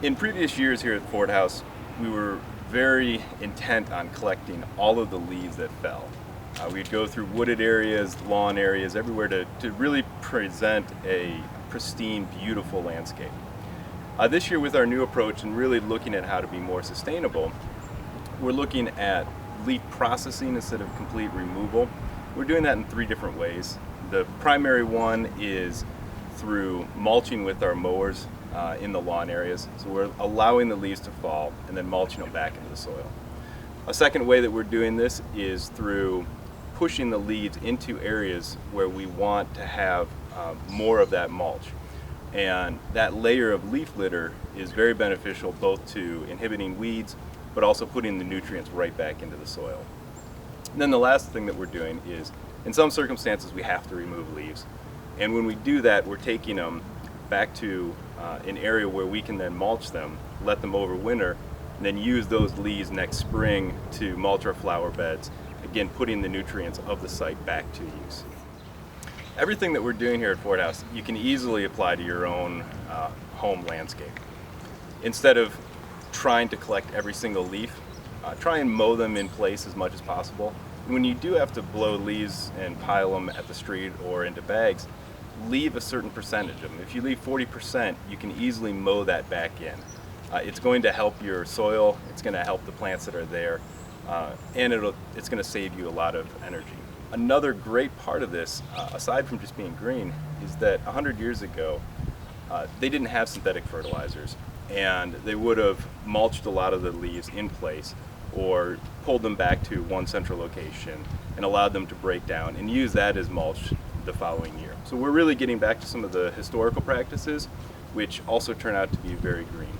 In previous years here at Ford House, we were very intent on collecting all of the leaves that fell. We'd go through wooded areas, lawn areas, everywhere to really present a pristine, beautiful landscape. This year with our new approach and really looking at how to be more sustainable, we're looking at leaf processing instead of complete removal. We're doing that in three different ways. The primary one is through mulching with our mowers in the lawn areas. So we're allowing the leaves to fall and then mulching them back into the soil. A second way that we're doing this is through pushing the leaves into areas where we want to have more of that mulch. And that layer of leaf litter is very beneficial both to inhibiting weeds, but also putting the nutrients right back into the soil. And then the last thing that we're doing is, in some circumstances, we have to remove leaves. And when we do that, we're taking them back to an area where we can then mulch them, let them overwinter, and then use those leaves next spring to mulch our flower beds, again putting the nutrients of the site back to use. Everything that we're doing here at Ford House, you can easily apply to your own home landscape. Instead of trying to collect every single leaf, try and mow them in place as much as possible. And when you do have to blow leaves and pile them at the street or into bags, leave a certain percentage of them. If you leave 40%, you can easily mow that back in. It's going to help your soil, it's going to help the plants that are there, and it's going to save you a lot of energy. Another great part of this, aside from just being green, is that 100 years ago, they didn't have synthetic fertilizers, and they would have mulched a lot of the leaves in place or pulled them back to one central location and allowed them to break down and use that as mulch the following year. So we're really getting back to some of the historical practices, which also turn out to be very green.